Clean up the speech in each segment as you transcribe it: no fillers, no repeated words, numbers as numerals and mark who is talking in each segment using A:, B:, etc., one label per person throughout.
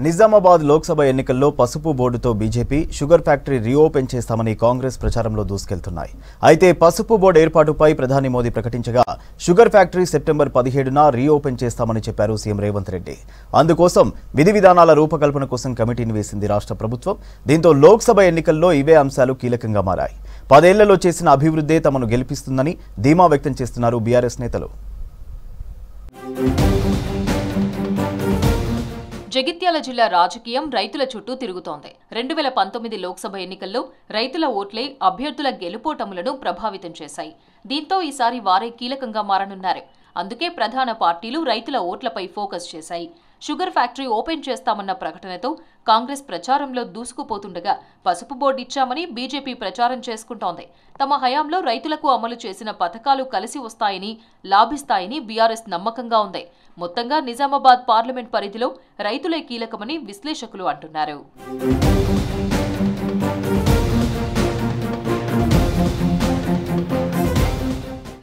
A: నిజామాబాద్ లోక్సభ ఎన్నికల్లో పసుపు బోర్డుతో బీజేపీ షుగర్ ఫ్యాక్టరీ రీఓపెన్ చేస్తామని కాంగ్రెస్ ప్రచారంలో దూసుకెళ్తున్నాయి. అయితే పసుపు బోర్డు ఏర్పాటుపై ప్రధాని మోదీ ప్రకటించగా షుగర్ ఫ్యాక్టరీ సెప్టెంబర్ 17న రీఓపెన్ చేస్తామని చెప్పారు సీఎం రేవంత్ రెడ్డి. అందుకోసం విధి విధానాల రూపకల్పన కోసం కమిటీని వేసింది రాష్ట్ర ప్రభుత్వం. దీంతో లోక్సభ ఎన్నికల్లో ఇవే అంశాలు కీలకంగా మారాయి. 10 ఏళ్లలో చేసిన అభివృద్ధే తమను గెలిపిస్తుందని ధీమా వ్యక్తం చేస్తున్నారు బీఆర్ఎస్ నేతలు.
B: జగిత్యాల జిల్లా రాజకీయం రైతుల చుట్టూ తిరుగుతోంది. 2019 లోక్సభ ఎన్నికల్లో రైతుల ఓట్లే అభ్యర్థుల గెలుపోటములను ప్రభావితం చేశాయి. దీంతో ఈసారి వారే కీలకంగా మారనున్నారు. అందుకే ప్రధాన పార్టీలు రైతుల ఓట్లపై ఫోకస్ చేశాయి. షుగర్ ఫ్యాక్టరీ ఓపెన్ చేస్తామన్న ప్రకటనతో కాంగ్రెస్ ప్రచారంలో దూసుకుపోతుండగా పసుపు బోర్డు ఇచ్చామని బీజేపీ ప్రచారం చేసుకుంటోంది. తమ హయాంలో రైతులకు అమలు చేసిన పథకాలు కలిసి వస్తాయని, లాభిస్తాయని బీఆర్ఎస్ నమ్మకంగా ఉంది. మొత్తంగా నిజామాబాద్ పార్లమెంట్ పరిధిలో రైతులే కీలకమని విశ్లేషకులు అంటున్నారు.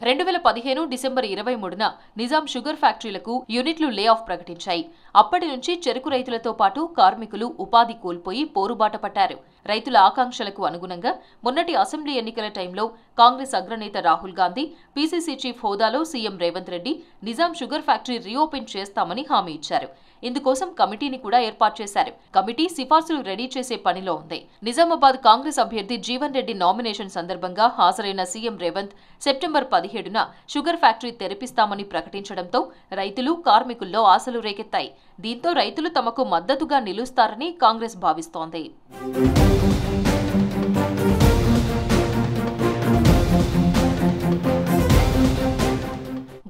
B: 2015 డిసెంబర్ 23న నిజాం షుగర్ ఫ్యాక్టరీలకు యూనిట్లు లే ఆఫ్ ప్రకటించాయి. అప్పటి నుంచి చెరకు రైతులతో పాటు కార్మికులు ఉపాధి కోల్పోయి పోరుబాట పట్టారు. రైతుల ఆకాంక్షలకు అనుగుణంగా మొన్నటి అసెంబ్లీ ఎన్నికల టైంలో కాంగ్రెస్ అగ్రనేత రాహుల్ గాంధీ పీసీసీ చీఫ్ హోదాలో CM Revanth Reddy Nizam sugar factory reopen చేస్తామని హామీ ఇచ్చారు. ఇందుకోసం కమిటీని కూడా ఏర్పాటు చేశారు. కమిటీ సిఫార్సులు రెడీ చేసే పనిలో ఉంది. నిజామాబాద్ కాంగ్రెస్ అభ్యర్థి జీవన్ రెడ్డి నామినేషన్ సందర్భంగా హాజరైన సీఎం రేవంత్ సెప్టెంబర్ 17న షుగర్ ఫ్యాక్టరీ తెరిపిస్తామని ప్రకటించడంతో రైతులు, కార్మికుల్లో ఆశలు రేకెత్తాయి. దీంతో రైతులు తమకు మద్దతుగా నిలుస్తారని కాంగ్రెస్ భావిస్తోంది.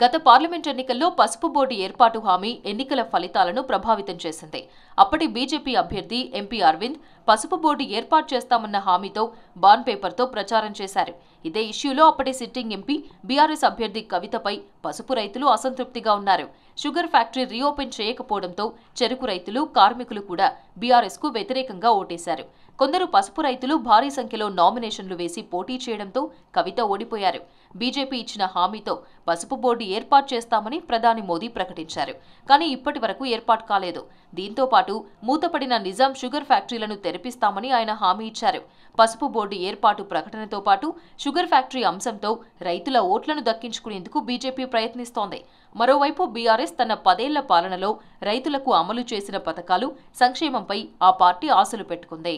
B: గత పార్లమెంట్ ఎన్నికల్లో పసుపు బోర్డు ఏర్పాటు హామీ ఎన్నికల ఫలితాలను ప్రభావితం చేసింది. అప్పటి బీజేపీ అభ్యర్థి ఎంపీ అరవింద్ పసుపు బోర్డు ఏర్పాటు చేస్తామన్న హామీతో బాండ్ పేపర్తో ప్రచారం చేశారు. ఇదే ఇష్యూలో అప్పటి సిట్టింగ్ ఎంపీ బీఆర్ఎస్ అభ్యర్థి కవితపై పసుపు రైతులు అసంతృప్తిగా ఉన్నారు. షుగర్ ఫ్యాక్టరీ రీఓపెన్ చేయకపోవడంతో చెరకు రైతులు, కార్మికులు కూడా బీఆర్ఎస్కు వ్యతిరేకంగా ఓటేశారు. కొందరు పసుపు రైతులు భారీ సంఖ్యలో నామినేషన్లు వేసి పోటీ చేయడంతో కవిత ఓడిపోయారు. బీజేపీ ఇచ్చిన హామీతో పసుపు బోర్డు ఏర్పాటు చేస్తామని ప్రధాని మోదీ ప్రకటించారు. కానీ ఇప్పటి వరకు ఏర్పాటు కాలేదు. దీంతో పాటు మూతపడిన నిజాం షుగర్ ఫ్యాక్టరీలను తెరిపిస్తామని ఆయన హామీ ఇచ్చారు. పసుపు బోర్డు ఏర్పాటు ప్రకటనతో పాటు షుగర్ ఫ్యాక్టరీ అంశంతో రైతుల ఓట్లను దక్కించుకునేందుకు బీజేపీ ప్రయత్నిస్తోంది. మరోవైపు బీఆర్ఎస్ తన 10 ఏళ్ల పాలనలో రైతులకు అమలు చేసిన పథకాలు, సంక్షేమంపై ఆ పార్టీ ఆశలు పెట్టుకుంది.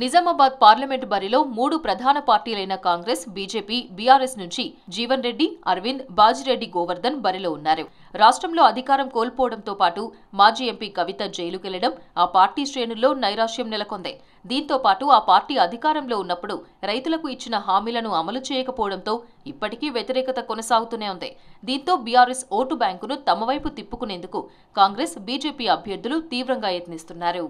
B: నిజామాబాద్ పార్లమెంటు బరిలో 3 ప్రధాన పార్టీలైన కాంగ్రెస్, బీజేపీ, బీఆర్ఎస్ నుంచి జీవన్ రెడ్డి, అరవింద్, బాజిరెడ్డి గోవర్ధన్ బరిలో ఉన్నారు. రాష్ట్రంలో అధికారం కోల్పోవడంతో పాటు మాజీ ఎంపీ కవిత జైలుకెళ్లడం ఆ పార్టీ శ్రేణుల్లో నైరాశ్యం నెలకొంది. దీంతో పాటు ఆ పార్టీ అధికారంలో ఉన్నప్పుడు రైతులకు ఇచ్చిన హామీలను అమలు చేయకపోవడంతో ఇప్పటికీ వ్యతిరేకత కొనసాగుతూనే ఉంది. దీంతో బీఆర్ఎస్ ఓటు బ్యాంకును తమ వైపు తిప్పుకునేందుకు కాంగ్రెస్, బీజేపీ అభ్యర్థులు తీవ్రంగా యత్నిస్తున్నారు.